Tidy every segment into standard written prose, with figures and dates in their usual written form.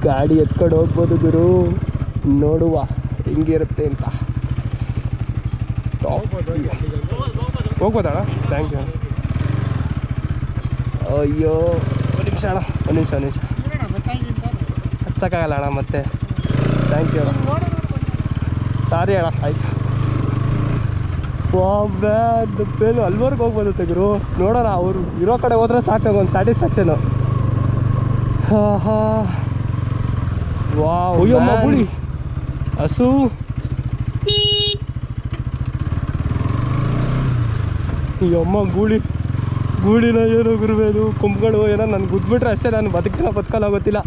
ಗಾಡಿ ಎತ್ಕೊಂಡು ಹೋಗ್ಬೋದು ಗುರು, ನೋಡುವ ಹೆಂಗಿರುತ್ತೆ ಅಂತ. ಹೋಗ್ಬೋದಣ್ಣ? Thank you. ಅಯ್ಯೋ ಒಂದು ನಿಮಿಷ ಅಣ್ಣ, ಒಂದು ನಿಮಿಷ ಹಚ್ಚಕ್ಕಾಗಲ್ಲ ಅಣ್ಣ ಮತ್ತೆ. ಥ್ಯಾಂಕ್ ಯು ಅಣ್ಣ, ಸಾರಿ ಅಣ್ಣ. ಆಯಿತು. ಬೇಲು ಅಲ್ವರ್ಗೆ ಹೋಗ್ಬೋದುತ್ತೆ ಗುರು, ನೋಡೋಣ. ಅವರು ಇರೋ ಕಡೆ ಹೋದ್ರೆ ಸಾಕು, ಒಂದು ಸ್ಯಾಟಿಸ್ಫ್ಯಾಕ್ಷನು. ಹಾಂ ಹಾಂ. ವಾವ್, ಅಯ್ಯಮ್ಮ ಗುಳಿ, ಹಸು. ಅಯ್ಯಮ್ಮ ಗೂಳಿನ ಏನೋ ಗುರುವೇದು, ಕೊಂಬುಗಳು ಏನೋ ನನಗೆ ಗುದ್ಬಿಟ್ರೆ ಅಷ್ಟೇ, ನಾನು ಬದುಕಲ್ಲ ಗೊತ್ತಿಲ್ಲ.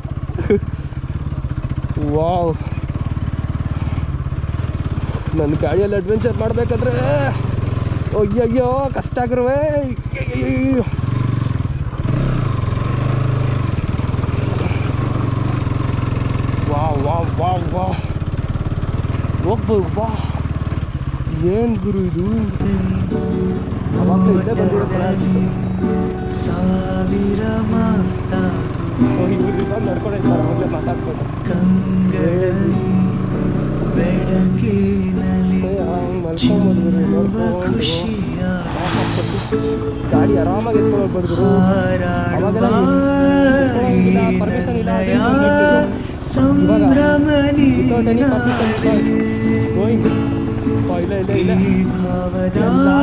ವಾವ್, ನನ್ನ ಗಾಡಿಯಲ್ಲಿ ಅಡ್ವೆಂಚರ್ ಮಾಡಬೇಕಾದ್ರೆ ಅಯ್ಯಯ್ಯೋ ಕಷ್ಟ ಆಗಿರುವೆ. ವಾವ್ ಹೋಗ್ಬೋದು. ವಾ, ಏನು ಗುರು ಇದು, ಅವಾಗಲೇ ಇಲ್ಲೇ ಬಂದಿರುತ್ತೆ. ನಡ್ಕೊಂಡಿರ್ತಾರೆ, ಅವಾಗಲೇ ಮಾತಾಡ್ಬೋದು. ಗಾಡಿ ಆರಾಮಾಗಿ ಎತ್ಕೊಂಡು ಹೋಗ್ಬೋದು ಗುರು. ಪರ್ಮಿಷನ್ ಇಲ್ಲ,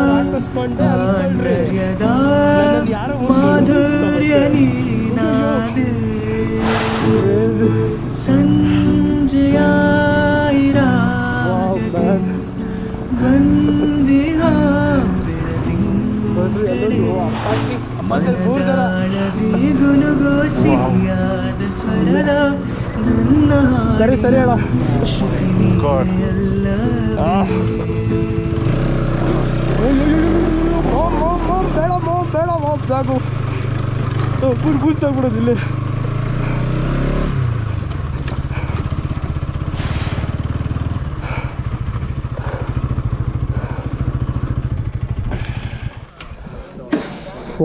ಹಾಕಿಸ್ಕೊಂಡೆ ಯಾರು ಸಂಜೆಯ ಗುನುಗೋ ಸಿಹಿಯಾದ ಸ್ವರದ ನನ್ನ ಸರಿ ಅಣ್ಣ. ಬೇಡ ಸಾಕು, ಕೂಸಾಗ್ಬಿಡೋದು ಇಲ್ಲಿ.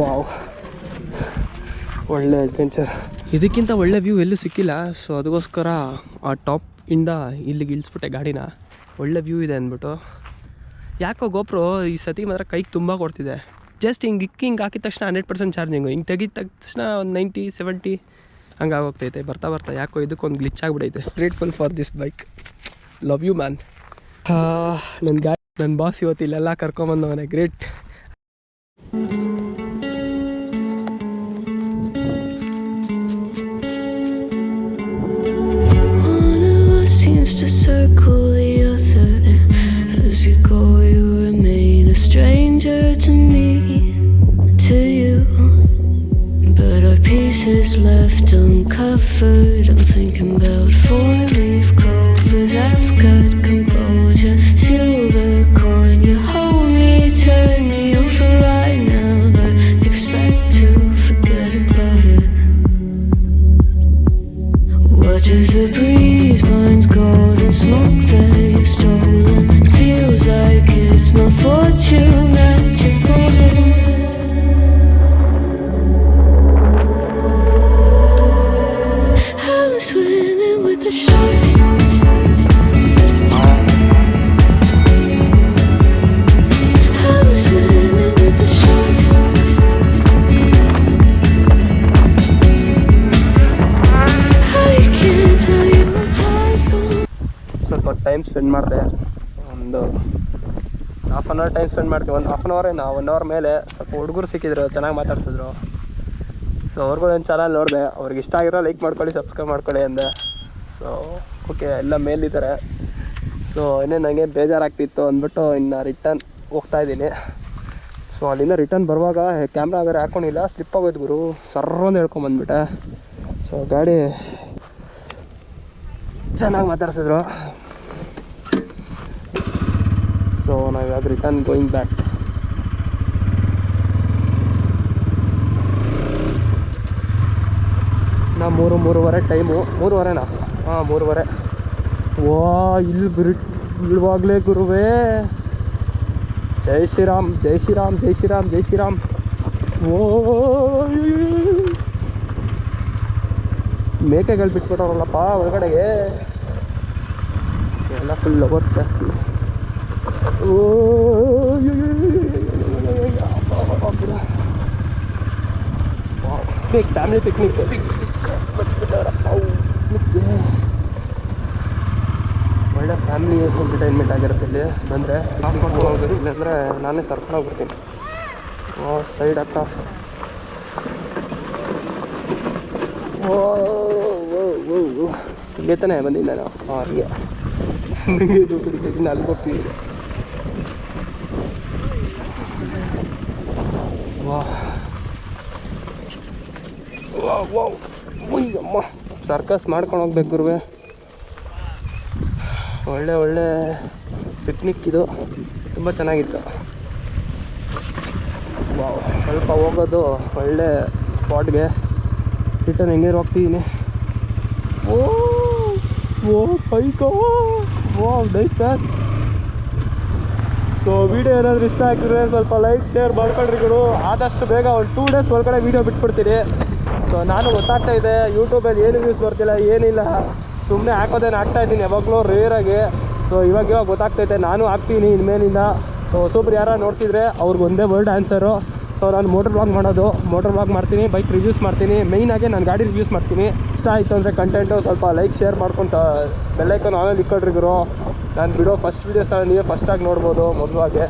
ವಾವ್, ಒಳ್ಳೆ ಅಡ್ವೆಂಚರ್. ಇದಕ್ಕಿಂತ ಒಳ್ಳೆ ವ್ಯೂ ಎಲ್ಲೂ ಸಿಕ್ಕಿಲ್ಲ. ಸೊ ಅದಕ್ಕೋಸ್ಕರ ಆ ಟಾಪ್ ಇಂದ ಇಲ್ಲಿಗೆ ಇಳಿಸ್ಬಿಟ್ಟೆ ಗಾಡಿನ. ಒಳ್ಳೆ ವ್ಯೂ ಇದೆ ಅಂದ್ಬಿಟ್ಟು. ಯಾಕೋ ಗೋಪ್ರೋ ಈ ಸತಿ ಮಾತ್ರ ಕೈಗೆ ತುಂಬ ಕೊಡ್ತಿದೆ. ಜಸ್ಟ್ ಹಿಂಗೆ ಹಾಕಿದ ತಕ್ಷಣ 100% ಚಾರ್ಜಿಂಗು, ಹಿಂಗೆ ತೆಗಿದ ತಕ್ಷಣ ಒಂದು 90-70 ಹಂಗೆ ಆಗೋಗ್ತೈತೆ. ಬರ್ತಾ ಯಾಕೋ ಇದಕ್ಕೊಂದು ಗ್ಲಿಚ್ ಆಗಿಬಿಡೈತೆ. Grateful for this bike, love you man. ನನ್ನ ಗಾಡಿ, ನನ್ನ ಬಾಸ್ ಇವತ್ತು ಇಲ್ಲೆಲ್ಲ ಕರ್ಕೊಂಬಂದವನೇ, great. To circle the other, as you go you remain a stranger to me, to you, but our pieces left uncovered. I'm thinking about 4-leaf clovers. I've got composure, silver coin, you hold me, turn me over. I never expect to forget about it. Watches the breeze burns gold and smoke that you've stolen. Feels like it's my fortune that you're folding. I'm swimming with the sharks. I'm swimming with the sharks. I can't tell you apart from. ಸ್ವಲ್ಪ time spend ಮಾಡಿದೆ, ಒಂದು half an hour time spend ಮಾಡ್ತೀವಿ. ಒಂದು half an hour ಏನೋ, 1 hour ಮೇಲೆ. ಸ್ವಲ್ಪ ಹುಡುಗರು ಸಿಕ್ಕಿದ್ರು, ಚೆನ್ನಾಗಿ ಮಾತಾಡ್ಸಿದ್ರು. ಸೊ ಅವ್ರಿಗೂ ಒಂದು ಚಾನಲ್ ನೋಡಿದೆ, ಅವ್ರಿಗೆ ಇಷ್ಟ ಆಗಿರೋ ಲೈಕ್ ಮಾಡ್ಕೊಳ್ಳಿ, ಸಬ್ಸ್ಕ್ರೈಬ್ ಮಾಡ್ಕೊಳ್ಳಿ ಅಂದೆ. ಸೊ ಓಕೆ, ಎಲ್ಲ ಮೇಲಿದ್ದಾರೆ. ಸೊ ಇನ್ನೇ ನನಗೆ ಬೇಜಾರಾಗ್ತಿತ್ತು ಅಂದ್ಬಿಟ್ಟು ಇನ್ನು ರಿಟರ್ನ್ ಹೋಗ್ತಾಯಿದ್ದೀನಿ. ಸೊ ಅಲ್ಲಿಂದ ರಿಟರ್ನ್ ಬರುವಾಗ ಕ್ಯಾಮ್ರಾ ಬೇರೆ ಹಾಕ್ಕೊಂಡಿಲ್ಲ, ಸ್ಲಿಪ್ ಆಗೋಯ್ತು ಗುರು, ಸರ್ರೊಂದು ಹೇಳ್ಕೊಂಬಂದ್ಬಿಟ್ಟೆ. ಸೊ ಗಾಡಿ ಚೆನ್ನಾಗಿ ಮಾತಾಡ್ಸಿದ್ರು. ಸೊ ನಾವು ಇವಾಗ ರಿಟರ್ನ್ ಗೋಯಿಂಗ್ ಬ್ಯಾಕ್. ನಾ 3:30 ಟೈಮು. 3:30ನಾ? ಹಾಂ 3:30. ವಾ ಇಲ್ಲಿ ಇಳುವಾಗಲೇ ಗುರುವೇ. ಜೈ ಶ್ರೀರಾಮ್ ಜೈ ಶ್ರೀರಾಮ್ ಜೈ ಶ್ರೀರಾಮ್ ಜೈ ಶ್ರೀರಾಮ್. ಓ ಮೇಕೆಗಳು ಬಿಟ್ಬಿಟ್ಟವ್ರಲ್ಲಪ್ಪ ಒಳಗಡೆಗೆ. ಎಲ್ಲ ಫುಲ್ ಲವರ್ಸ್ ಜಾಸ್ತಿ. ಓ ಫ್ಯಾಮಿಲಿ ಪಿಕ್ನಿಕ್. ಒಳ್ಳೆ ಫ್ಯಾಮಿಲಿ ಎಂಟರ್ಟೈನ್ಮೆಂಟ್ ಆಗಿರುತ್ತೆ ಇಲ್ಲಿ ಬಂದರೆ. ಮಾಡ್ಕೊಂಡು ಹೋಗ್ಬೇಕು, ಇಲ್ಲಾಂದರೆ ನಾನೇ ಸರ್ಕೊಂಡು ಹೋಗ್ಬಿಡ್ತೀನಿ. ಸೈಡ್ ಹತ್ತ ಇಲ್ಲೇ ತಾನೇ ಬಂದಿಲ್ಲ ನಾವು. ಹಾಗೆ ದುಡ್ಡು ಹಿಡಿತೀನಿ, ಅಲ್ಲಿ ಹೋಗ್ತೀವಿ. ಅಮ್ಮ ಸರ್ಕಸ್ ಮಾಡ್ಕೊಂಡು ಹೋಗ್ಬೇಕು ಗುರುವೆ. ಒಳ್ಳೆ ಪಿಕ್ನಿಕ್ ಇದು, ತುಂಬ ಚೆನ್ನಾಗಿತ್ತು. ಸ್ವಲ್ಪ ಹೋಗೋದು ಒಳ್ಳೆ ಸ್ಪಾಟ್ಗೆ. ರಿಟರ್ನ್ ಹೆಂಗೆ ಹೋಗ್ತಿದ್ದೀನಿ. ಓ Heiko nice pack. So video ಏನಾದರೂ ಇಷ್ಟ ಆಗಿದ್ರೆ ಸ್ವಲ್ಪ ಲೈಕ್ ಶೇರ್ ಮಾಡ್ಕೊಳ್ರಿ ಗುರು. ಆದಷ್ಟು ಬೇಗ ಒಂದು 2 ಡೇಸ್ ಒಳಗಡೆ ವೀಡಿಯೋ ಬಿಟ್ಬಿಡ್ತೀನಿ. ಸೊ ನಾನು ಗೊತ್ತಾಗ್ತಾ ಇದೆ ಯೂಟ್ಯೂಬಲ್ಲಿ ಏನು ವ್ಯೂಸ್ ಬರ್ತಿಲ್ಲ ಏನಿಲ್ಲ, ಸುಮ್ಮನೆ ಹಾಕೋದೇನು ಹಾಕ್ತಾಯಿದ್ದೀನಿ ಯಾವಾಗಲೂ ರೇರಾಗಿ. ಸೊ ಇವಾಗ ಗೊತ್ತಾಗ್ತೈತೆ ನಾನು ಹಾಕ್ತೀನಿ ಇನ್ಮೇಲಿಂದ. ಸೊ ಹೊಸೊಬ್ರು ಯಾರು ನೋಡ್ತಿದ್ರೆ ಅವ್ರಿಗೆ ಒಂದೇ ವರ್ಡ್ ಆನ್ಸರು. ಸೊ ನಾನು ಮೋಟರ್ ವ್ಲಾಗ್ ಮಾಡ್ತೀನಿ, ಬೈಕ್ ರಿವ್ಯೂಸ್ ಮಾಡ್ತೀನಿ. ಮೇಯ್ನಾಗಿ ನಾನು ಗಾಡಿ ರಿವ್ಯೂಸ್ ಮಾಡ್ತೀನಿ. ಇಷ್ಟ ಆಯಿತು ಅಂದರೆ ಕಂಟೆಂಟು ಸ್ವಲ್ಪ ಲೈಕ್ ಶೇರ್ ಮಾಡ್ಕೊಂಡು ಬೆಲ್ಲೈಕನ್ ಆನಲ್ಲಿ ಇಕ್ಕೊಳ್ರಿ ಗುರು. ನಾನು ಬಿಡೋ ಫಸ್ಟ್ ವೀಡಿಯೋಸ್ ನೀವೇ ಫಸ್ಟಾಗಿ ನೋಡ್ಬೋದು ಮೊದಲಾಗೆ.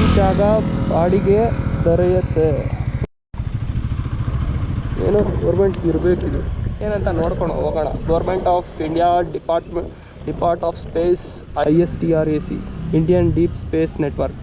ಈ ಜಾಗ ಬಾಡಿಗೆ ದೊರೆಯುತ್ತೆ. ಏನೋ ಗೌರ್ಮೆಂಟ್ ಇರಬೇಕಿದು ಏನಂತ ನೋಡ್ಕೊಂಡು ಹೋಗೋಣ. Government of India depart of space ISTRAC, Indian deep space network.